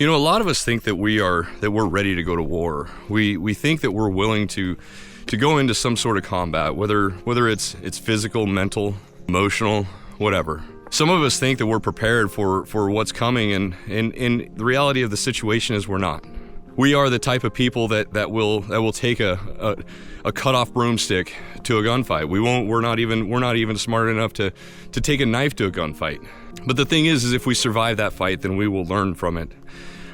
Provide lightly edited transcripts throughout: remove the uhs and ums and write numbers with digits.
You know, a lot of us think that we're ready to go to war. We think that we're willing to go into some sort of combat, whether it's physical, mental, emotional, whatever. Some of us think that we're prepared for what's coming, and the reality of the situation is we're not. We are the type of people that will take a cut-off broomstick to a gunfight. We're not even smart enough to take a knife to a gunfight. But the thing is if we survive that fight, then we will learn from it,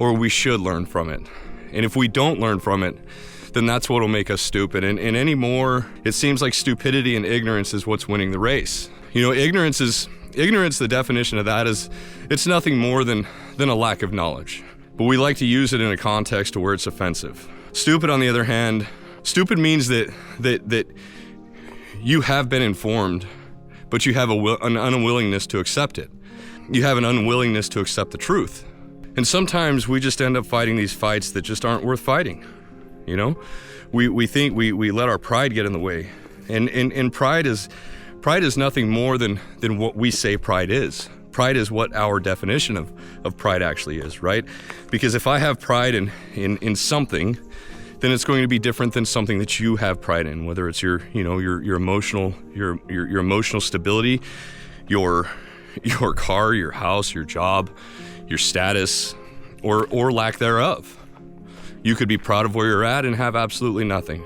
or we should learn from it. And if we don't learn from it, then that's what'll make us stupid. And anymore, it seems like stupidity and ignorance is what's winning the race. You know, ignorance, the definition of that is, it's nothing more than a lack of knowledge. But we like to use it in a context to where it's offensive. Stupid, on the other hand, stupid means that you have been informed, but you have an unwillingness to accept it. You have an unwillingness to accept the truth. And sometimes we just end up fighting these fights that just aren't worth fighting. You know, we think we let our pride get in the way, and pride is nothing more than what we say pride is. Pride is what our definition of pride actually is, right? Because if I have pride in something, then it's going to be different than something that you have pride in, whether it's your emotional stability, your car, your house, your job, your status, or lack thereof. You could be proud of where you're at and have absolutely nothing.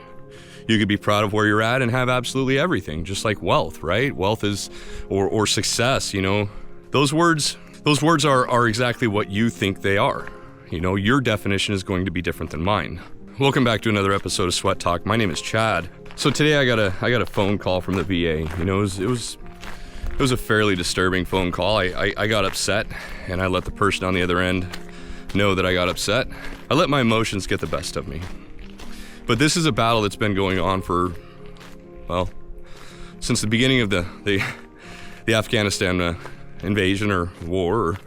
You could be proud of where you're at and have absolutely everything, just like wealth, right? Wealth is, or success, you know. Those words are exactly what you think they are. You know, your definition is going to be different than mine. Welcome back to another episode of Sweat Talk. My name is Chad. So today I got a phone call from the VA. You know, it was a fairly disturbing phone call. I got upset, and I let the person on the other end know that I got upset. I let my emotions get the best of me. But this is a battle that's been going on for, well, since the beginning of the Afghanistan invasion or war, or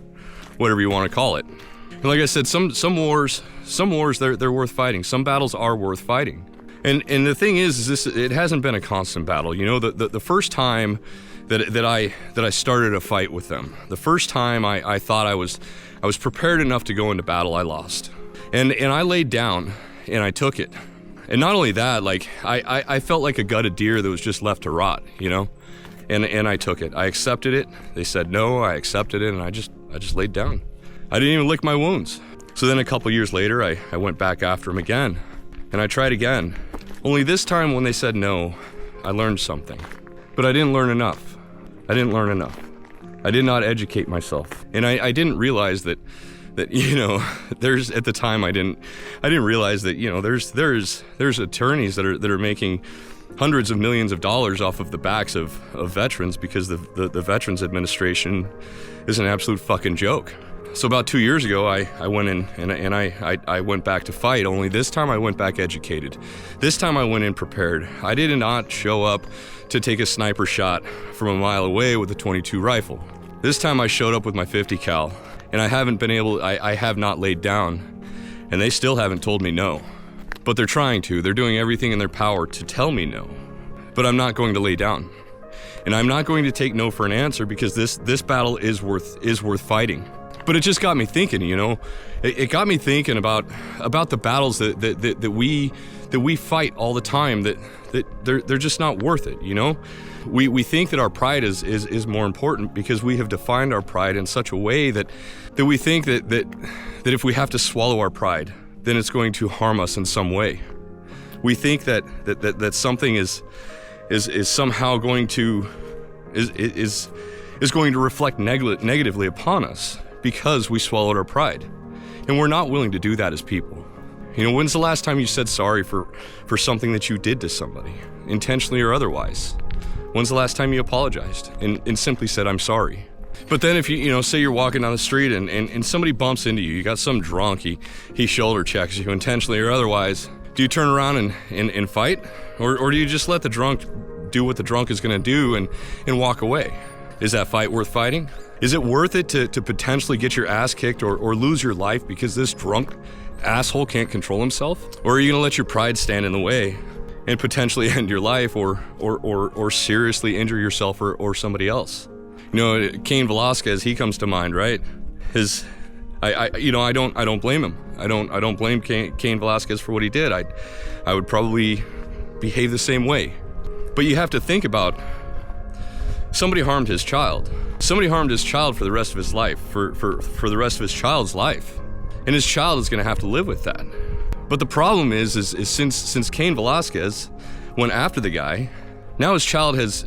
whatever you want to call it. And like I said, some wars they're worth fighting. Some battles are worth fighting. And the thing is this, it hasn't been a constant battle. You know, the first time that I started a fight with them, the first time I thought I was prepared enough to go into battle, I lost. And I laid down and I took it. And not only that, like I felt like a gutted deer that was just left to rot, you know? And I took it. I accepted it. They said no, I accepted it, and I just laid down. I didn't even lick my wounds. So then a couple years later, I went back after them again, and I tried again. Only this time when they said no, I learned something. But I didn't learn enough. I did not educate myself. And I didn't realize that you know, there's, at the time I didn't realize that, you know, there's attorneys that are making hundreds of millions of dollars off of the backs of veterans, because the Veterans Administration is an absolute fucking joke. So about 2 years ago, I went in and I went back to fight, only this time I went back educated. This time I went in prepared. I did not show up to take a sniper shot from a mile away with a .22 rifle. This time I showed up with my 50 cal, and I have not laid down, and they still haven't told me no. But they're trying to. They're doing everything in their power to tell me no. But I'm not going to lay down. And I'm not going to take no for an answer, because this battle is worth fighting. But it just got me thinking, you know. It got me thinking about the battles that we fight all the time, that they're just not worth it, you know. We think that our pride is more important, because we have defined our pride in such a way that we think that if we have to swallow our pride, then it's going to harm us in some way. We think that something is somehow going to reflect negatively upon us because we swallowed our pride, and we're not willing to do that as people. You know, when's the last time you said sorry for something that you did to somebody, intentionally or otherwise? When's the last time you apologized and simply said, I'm sorry? But then if you know, say you're walking down the street and somebody bumps into you, you got some drunk, he shoulder checks you intentionally or otherwise, do you turn around and fight? Or do you just let the drunk do what the drunk is gonna do and walk away? Is that fight worth fighting? Is it worth it to potentially get your ass kicked or lose your life because this drunk asshole can't control himself? Or are you gonna let your pride stand in the way and potentially end your life or seriously injure yourself or somebody else? You know, Cain Velasquez, he comes to mind, right? I don't blame him. I don't blame Cain Velasquez for what he did. I would probably behave the same way. But you have to think about, somebody harmed his child. Somebody harmed his child for the rest of his life, for the rest of his child's life. And his child is gonna have to live with that. But the problem is since Cain Velasquez went after the guy, now his child has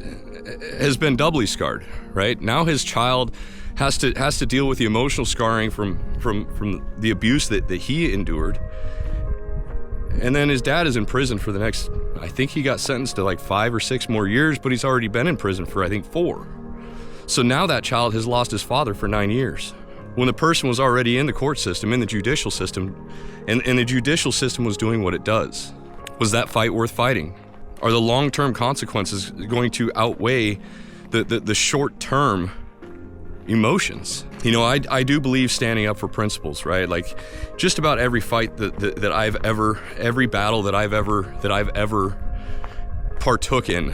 been doubly scarred, right? Now his child has to deal with the emotional scarring from the abuse that he endured. And then his dad is in prison for the next, I think he got sentenced to like 5 or 6 more years, but he's already been in prison for, I think, 4. So now that child has lost his father for 9 years. When the person was already in the court system, in the judicial system, and the judicial system was doing what it does. Was that fight worth fighting? Are the long-term consequences going to outweigh the short-term emotions? You know, I do believe standing up for principles, right? Like, just about every fight that I've ever, every battle that I've ever partook in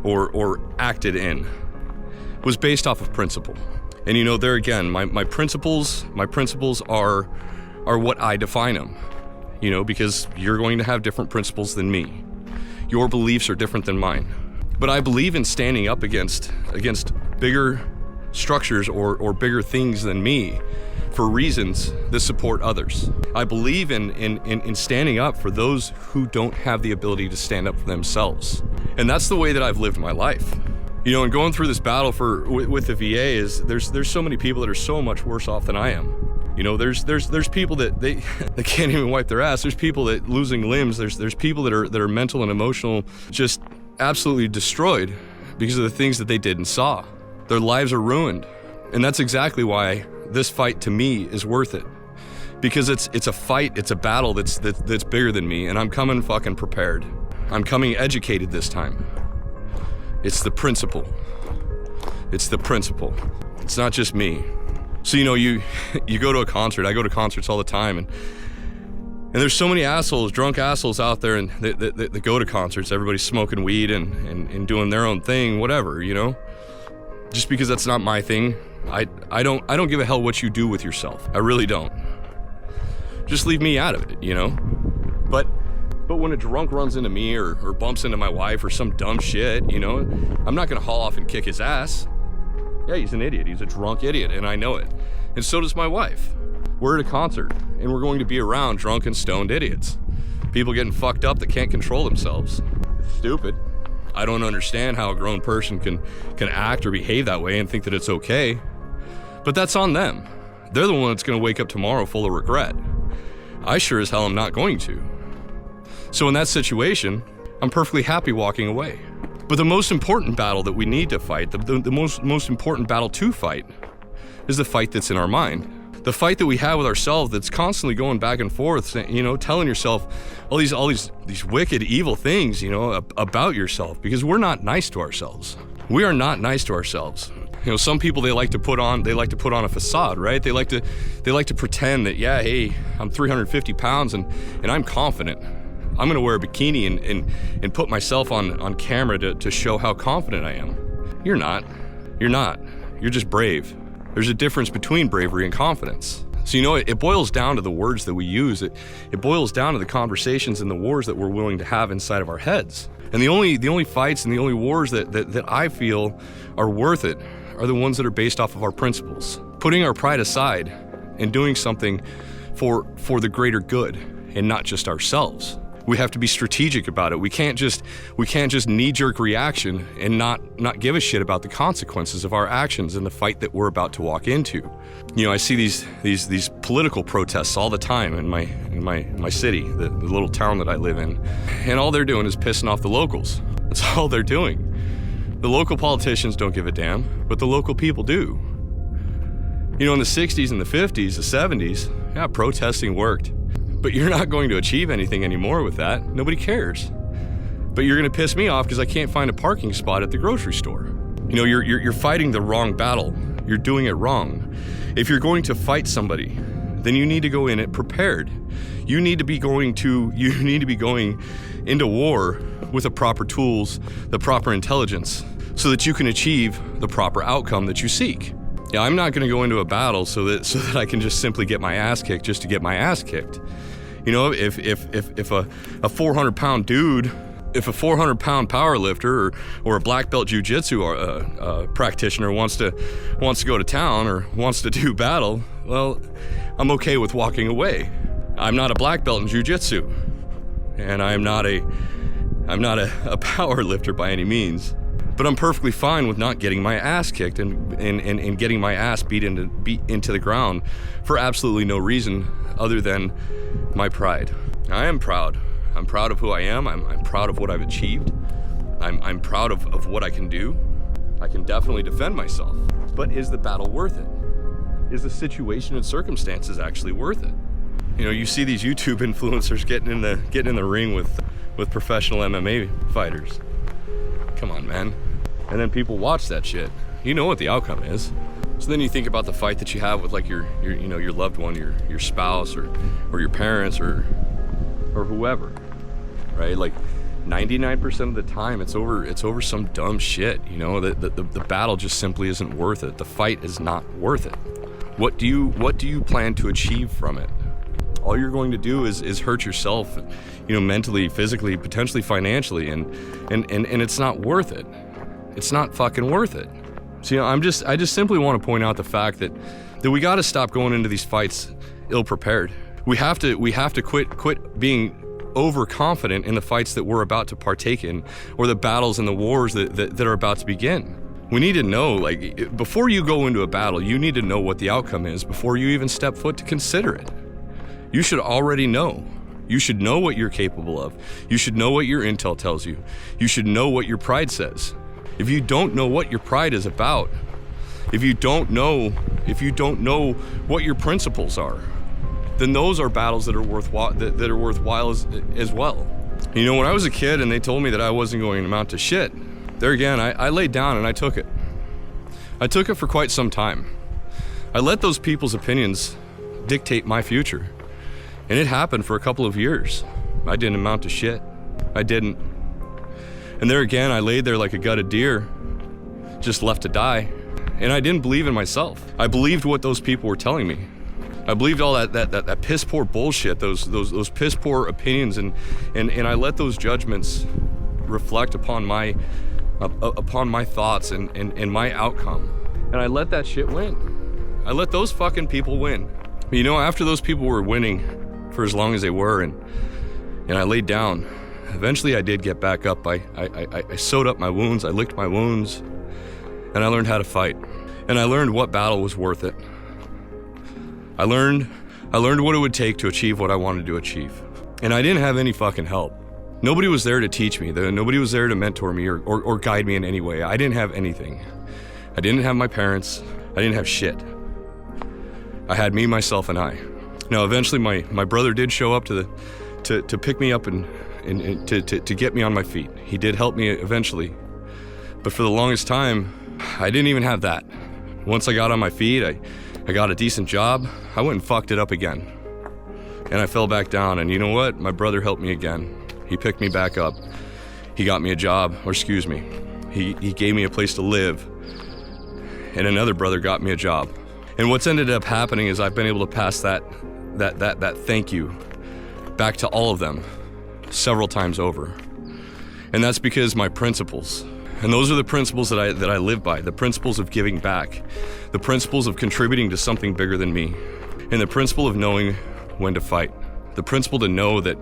or acted in was based off of principle. And you know, there again, my principles are what I define them. You know, because you're going to have different principles than me. Your beliefs are different than mine. But I believe in standing up against bigger structures or bigger things than me for reasons that support others. I believe in standing up for those who don't have the ability to stand up for themselves. And that's the way that I've lived my life. You know, and going through this battle with the VA is there's so many people that are so much worse off than I am. You know, there's people that they can't even wipe their ass. There's people that losing limbs. There's people that are mental and emotional, just absolutely destroyed because of the things that they did and saw. Their lives are ruined. And that's exactly why this fight to me is worth it. Because it's a fight, it's a battle that's bigger than me, and I'm coming fucking prepared. I'm coming educated this time. It's the principle. It's the principle. It's not just me. So, you know, you go to a concert. I go to concerts all the time, and there's so many assholes, drunk assholes out there, and that go to concerts. Everybody's smoking weed and doing their own thing, whatever, you know. Just because that's not my thing, I don't give a hell what you do with yourself. I really don't. Just leave me out of it, you know. But when a drunk runs into me or bumps into my wife or some dumb shit, you know, I'm not gonna haul off and kick his ass. Yeah, he's an idiot. He's a drunk idiot, and I know it. And so does my wife. We're at a concert, and we're going to be around drunk and stoned idiots. People getting fucked up that can't control themselves. It's stupid. I don't understand how a grown person can act or behave that way and think that it's okay. But that's on them. They're the one that's going to wake up tomorrow full of regret. I sure as hell am not going to. So in that situation, I'm perfectly happy walking away. But the most important battle that we need to fight, the most important battle to fight, is the fight that's in our mind. The fight that we have with ourselves that's constantly going back and forth, you know, telling yourself all these wicked, evil things, you know, about yourself, because we're not nice to ourselves. We are not nice to ourselves. You know, some people, they like to put on a facade, right? They like to pretend that, yeah, hey, I'm 350 pounds and I'm confident. I'm gonna wear a bikini and put myself on camera to show how confident I am. You're not. You're not. You're just brave. There's a difference between bravery and confidence. So, you know, it boils down to the words that we use. It boils down to the conversations and the wars that we're willing to have inside of our heads. And the only fights and the only wars that I feel are worth it are the ones that are based off of our principles. Putting our pride aside and doing something for the greater good and not just ourselves. We have to be strategic about it. We can't just knee-jerk reaction and not give a shit about the consequences of our actions in the fight that we're about to walk into. You know, I see these political protests all the time in my city, the little town that I live in, and all they're doing is pissing off the locals. That's all they're doing. The local politicians don't give a damn, but the local people do. You know, in the 60s and the 50s, the 70s, yeah, protesting worked. But you're not going to achieve anything anymore with that. Nobody cares. But you're gonna piss me off because I can't find a parking spot at the grocery store. You know, you're fighting the wrong battle. You're doing it wrong. If you're going to fight somebody, then you need to go in it prepared. You need to be going into war with the proper tools, the proper intelligence, so that you can achieve the proper outcome that you seek. Yeah, I'm not going to go into a battle so that I can just simply get my ass kicked just to get my ass kicked. You know, if a 400-pound dude, if a 400-pound power lifter or a black belt jiu-jitsu practitioner wants to go to town or wants to do battle, well, I'm okay with walking away. I'm not a black belt in jiu-jitsu, and I'm not a power lifter by any means. But I'm perfectly fine with not getting my ass kicked and getting my ass beat into the ground for absolutely no reason other than my pride. I am proud. I'm proud of who I am. I'm proud of what I've achieved. I'm proud of what I can do. I can definitely defend myself. But is the battle worth it? Is the situation and circumstances actually worth it? You know, you see these YouTube influencers getting in the ring with professional MMA fighters. Come on, man. And then people watch that shit. You know what the outcome is. So then you think about the fight that you have with like your loved one, your spouse or your parents or whoever, right? Like 99% of the time it's over some dumb shit. You know, the battle just simply isn't worth it. The fight is not worth it. What do you plan to achieve from it? All you're going to do is hurt yourself, you know, mentally, physically, potentially financially, and it's not worth it. It's not fucking worth it. So, you know, I just simply want to point out the fact that we got to stop going into these fights ill-prepared. We have to quit being overconfident in the fights that we're about to partake in, or the battles and the wars that are about to begin. We need to know, like, before you go into a battle, you need to know what the outcome is before you even step foot to consider it. You should already know. You should know what you're capable of. You should know what your intel tells you. You should know what your pride says. If you don't know what your pride is about, if you don't know what your principles are, then those are battles that are worthwhile as well. You know, when I was a kid and they told me that I wasn't going to amount to shit, there again, I laid down and I took it. I took it for quite some time. I let those people's opinions dictate my future. And it happened for a couple of years. I didn't amount to shit. I didn't. And there again, I laid there like a gutted deer, just left to die. And I didn't believe in myself. I believed what those people were telling me. I believed all that piss poor bullshit, those piss poor opinions, and I let those judgments reflect upon my thoughts and my outcome. And I let that shit win. I let those fucking people win. You know, after those people were winning for as long as they were, and I laid down, eventually I did get back up. I sewed up my wounds, I licked my wounds, and I learned how to fight. And I learned what battle was worth it. I learned what it would take to achieve what I wanted to achieve. And I didn't have any fucking help. Nobody was there to teach me. Nobody was there to mentor me or guide me in any way. I didn't have anything. I didn't have my parents. I didn't have shit. I had me, myself, and I. Now, eventually, my brother did show up to pick me up and to get me on my feet. He did help me eventually. But for the longest time, I didn't even have that. Once I got on my feet, I got a decent job. I went and fucked it up again. And I fell back down, and you know what? My brother helped me again. He picked me back up. He got me a job, or excuse me, he gave me a place to live. And another brother got me a job. And what's ended up happening is I've been able to pass that thank you back to all of them several times over. And that's because my principles, and those are the principles that I live by, the principles of giving back, the principles of contributing to something bigger than me, and the principle of knowing when to fight, the principle to know that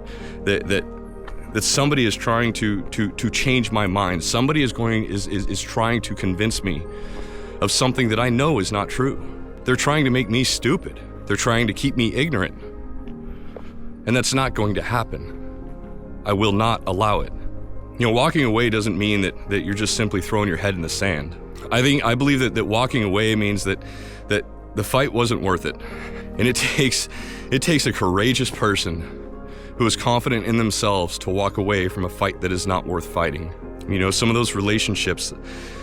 somebody is trying to change my mind. Somebody is trying to convince me of something that I know is not true. They're trying to make me stupid. They're trying to keep me ignorant. And that's not going to happen. I will not allow it. You know, walking away doesn't mean that you're just simply throwing your head in the sand. I believe that walking away means that the fight wasn't worth it. And it takes a courageous person who is confident in themselves to walk away from a fight that is not worth fighting. You know, some of those relationships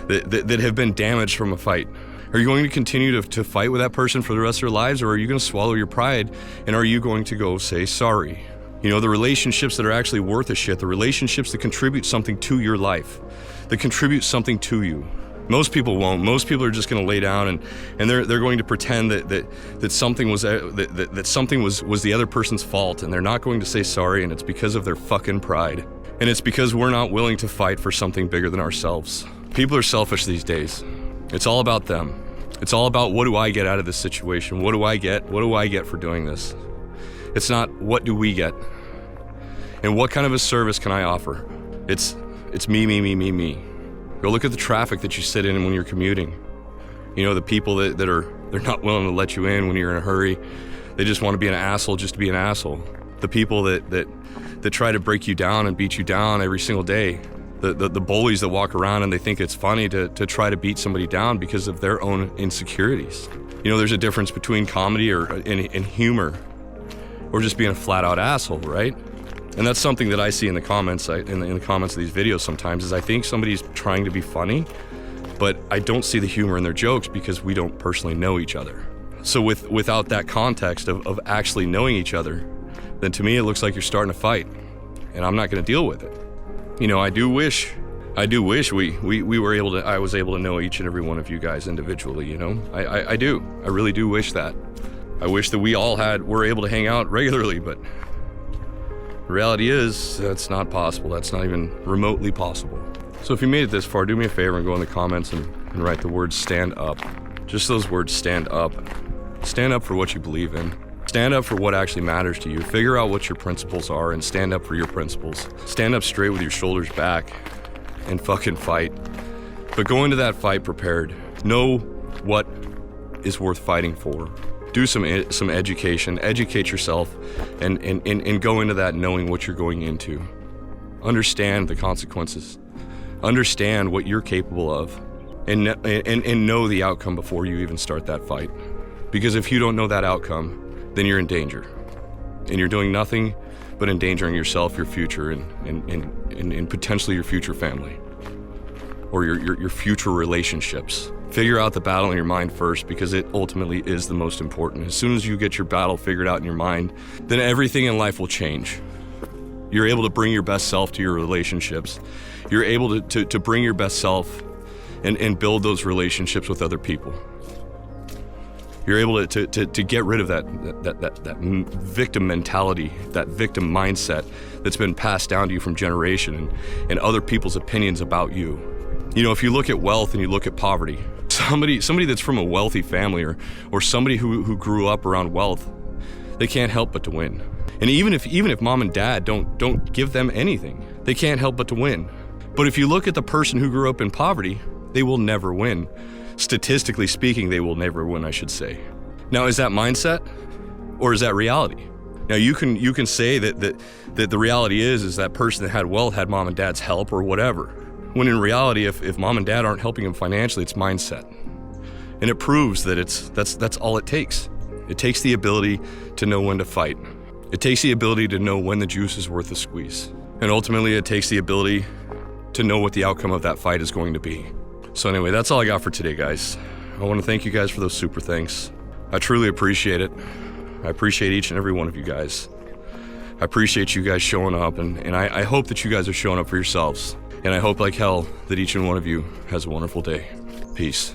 that have been damaged from a fight. Are you going to continue to fight with that person for the rest of their lives, or are you going to swallow your pride, and are you going to go say sorry? You know, the relationships that are actually worth a shit, the relationships that contribute something to your life, that contribute something to you, Most people won't. Most people are just going to lay down and they're going to pretend that something was that something was the other person's fault, and they're not going to say sorry, and it's because of their fucking pride. And it's because we're not willing to fight for something bigger than ourselves. People are selfish these days. It's all about them. It's all about, what do I get out of this situation? What do I get? What do I get for doing this? It's not, what do we get? And what kind of a service can I offer? It's me. Go look at the traffic that you sit in when you're commuting. You know, the people they're not willing to let you in when you're in a hurry. They just want to be an asshole just to be an asshole. The people that try to break you down and beat you down every single day. The bullies that walk around and they think it's funny to try to beat somebody down because of their own insecurities. You know, there's a difference between comedy and humor, or just being a flat out asshole, right? And that's something that I see in the comments, in the comments of these videos sometimes, is I think somebody's trying to be funny, but I don't see the humor in their jokes because we don't personally know each other. So without that context of actually knowing each other, then to me it looks like you're starting a fight, and I'm not gonna deal with it. You know, I do wish we were able to, I was able to know each and every one of you guys individually, you know? I do. I really do wish that. I wish that we all were able to hang out regularly, but the reality is, that's not possible. That's not even remotely possible. So if you made it this far, do me a favor and go in the comments and write the words "stand up." Just those words, stand up. Stand up for what you believe in. Stand up for what actually matters to you. Figure out what your principles are and stand up for your principles. Stand up straight with your shoulders back and fucking fight. But go into that fight prepared. Know what is worth fighting for. Do some education, educate yourself, and go into that knowing what you're going into. Understand the consequences. Understand what you're capable of, and know the outcome before you even start that fight. Because if you don't know that outcome, then you're in danger. And you're doing nothing but endangering yourself, your future, and potentially your future family. Or your future relationships. Figure out the battle in your mind first, because it ultimately is the most important. As soon as you get your battle figured out in your mind, then everything in life will change. You're able to bring your best self to your relationships. You're able to bring your best self and build those relationships with other people. You're able to get rid of that victim mentality, that victim mindset that's been passed down to you from generation, and other people's opinions about you. You know, if you look at wealth and you look at poverty, somebody that's from a wealthy family or somebody who grew up around wealth, they can't help but to win. And even if mom and dad don't give them anything, they can't help but to win. But if you look at the person who grew up in poverty, they will never win. Statistically speaking, they will never win, I should say. Now, is that mindset or is that reality? Now, you can say that the reality is that person that had wealth had mom and dad's help or whatever. When in reality, if mom and dad aren't helping him financially, it's mindset. And it proves that that's all it takes. It takes the ability to know when to fight. It takes the ability to know when the juice is worth the squeeze. And ultimately, it takes the ability to know what the outcome of that fight is going to be. So anyway, that's all I got for today, guys. I want to thank you guys for those super thanks. I truly appreciate it. I appreciate each and every one of you guys. I appreciate you guys showing up, and I hope that you guys are showing up for yourselves. And I hope like hell that each and one of you has a wonderful day. Peace.